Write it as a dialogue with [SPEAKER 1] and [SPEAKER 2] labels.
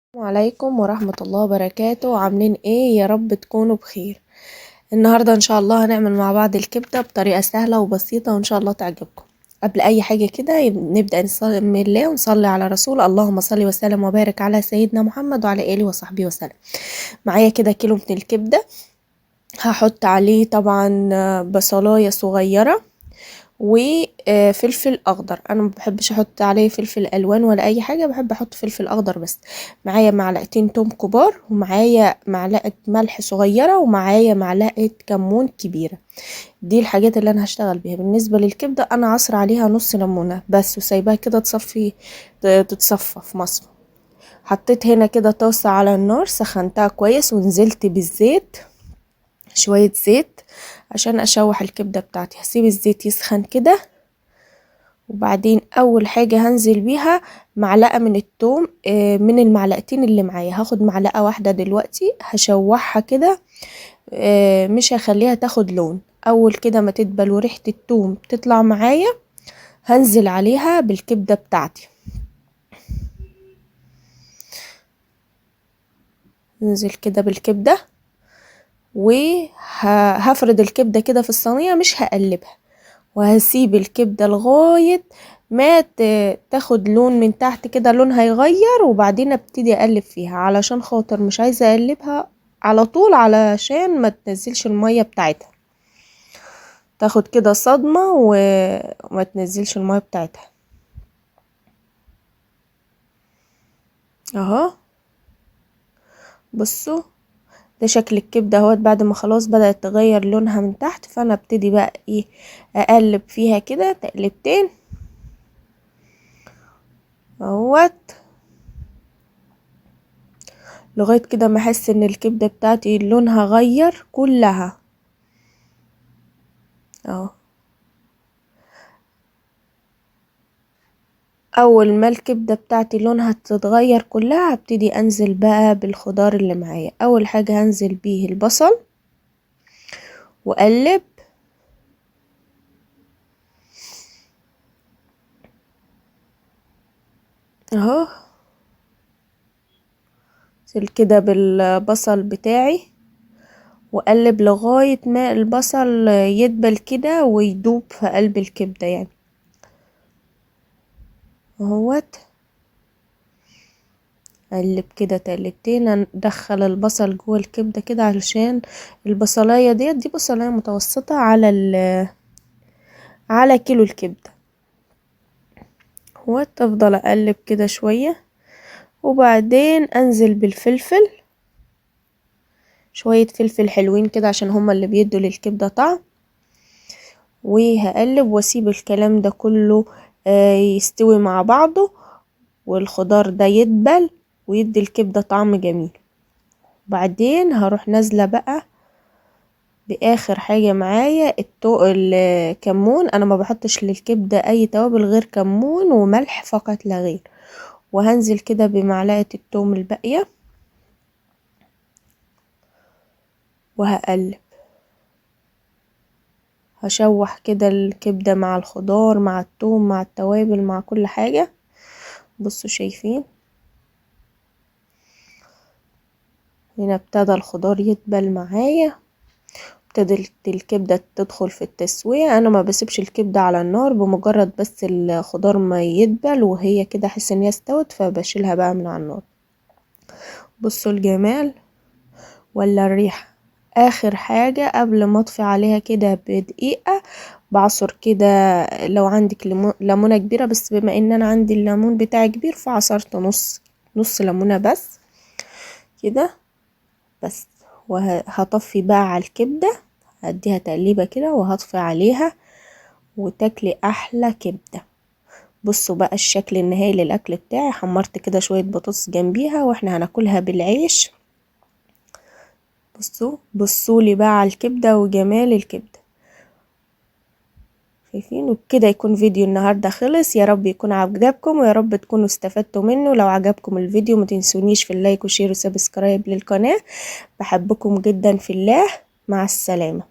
[SPEAKER 1] السلام عليكم ورحمة الله وبركاته. عاملين ايه؟ يا رب تكونوا بخير. النهاردة ان شاء الله هنعمل مع بعض الكبدة بطريقة سهلة وبسيطة وان شاء الله تعجبكم. قبل اي حاجة كده نبدأ نسمي الله ونصلي على رسول. اللهم صل وسلم وبارك على سيدنا محمد وعلى اله وصحبه وسلم. معايا كده كيلو من الكبدة، هحط عليه طبعا بصلاية صغيرة وفلفل اخضر. انا ما بحبش احط عليه فلفل الوان ولا اي حاجه، بحب احط فلفل اخضر بس. معايا معلقتين توم كبار، ومعايا معلقه ملح صغيره، ومعايا معلقه كمون كبيره. دي الحاجات اللي انا هشتغل بيها. بالنسبه للكبده انا عصر عليها نص ليمونه بس، وسايباها كده تتصفى في مصفى. حطيت هنا كده طاسه على النار، سخنتها كويس ونزلت بالزيت، شويه زيت عشان اشوح الكبده بتاعتي. هسيب الزيت يسخن كده، وبعدين اول حاجة هنزل بيها معلقة من التوم. من المعلقتين اللي معايا هاخد معلقة واحدة دلوقتي، هشوحها كده. مش هخليها تاخد لون. اول كده ما تدبل وريحة التوم تطلع معايا، هنزل عليها بالكبدة بتاعتي. ننزل كده بالكبدة وهفرد الكبدة كده في الصينية، مش هقلبها، وهسيب الكبدة لغاية ما تاخد لون من تحت كده، لون هيغير، وبعدين ابتدي اقلب فيها علشان خاطر مش عايزة اقلبها على طول علشان ما تنزلش المية بتاعتها، تاخد كده صدمة وما تنزلش المية بتاعتها. اهو بصوا، ده شكل الكبدة اهوت بعد ما خلاص بدأت تغير لونها من تحت. فانا ابتدي بقى ايه، اقلب فيها كده تقلبتين اهوت، لغاية كده ما احس ان الكبدة بتاعتي لونها غير كلها اهو. اول ما الكبدة بتاعتي لونها تتغير كلها، هبتدي انزل بقى بالخضار اللي معايا. اول حاجة هنزل بيه البصل واقلب، اهو انزل كده بالبصل بتاعي واقلب لغاية ما البصل يدبل كده ويدوب في قلب الكبدة يعني اهوت. اقلب كده تقلبتين، ندخل البصل جوه الكبده كده علشان البصلايه دي بصلايه متوسطه على كيلو الكبده. وافضل اقلب كده شويه، وبعدين انزل بالفلفل، شويه فلفل حلوين كده عشان هما اللي بيدوا للكبده طعم. وهقلب واسيب الكلام ده كله يستوي مع بعضه، والخضار ده يدبل ويدي الكبده طعم جميل. بعدين هروح نازله بقى باخر حاجة معايا الكمون. انا ما بحطش للكبدة اي توابل غير كمون وملح فقط لا غير. وهنزل كده بمعلقة التوم الباقية وهقلب، هشوح كده الكبدة مع الخضار مع التوم مع التوابل مع كل حاجة. بصوا شايفين هنا ابتدى الخضار يدبل معايا، ابتدت الكبدة تدخل في التسوية. انا ما بسيبش الكبدة على النار، بمجرد بس الخضار ما يدبل وهي كده احس ان هي استوت فبشيلها بقى من على النار. بصوا الجمال ولا الريحة. اخر حاجة قبل ما اطفي عليها كده بدقيقة، بعصر كده لو عندك ليمونة كبيرة، بس بما ان انا عندي الليمون بتاعي كبير فعصرت نص ليمونة بس كده بس. وهطفي بقى على الكبدة، هديها تقليبة كده وهطفي عليها وتاكلي احلى كبدة. بصوا بقى الشكل النهائي للاكل بتاعي. حمرت كده شوية بطاطس جنبيها واحنا هناكلها بالعيش. بصوا لي بقى على الكبدة وجمال الكبدة. شايفين؟ وبكده يكون فيديو النهاردة خلص. يا رب يكون عجبكم ويا رب تكونوا استفدتوا منه. لو عجبكم الفيديو ما تنسونيش في اللايك وشير وسبسكرايب للقناة. بحبكم جدا في الله. مع السلامة.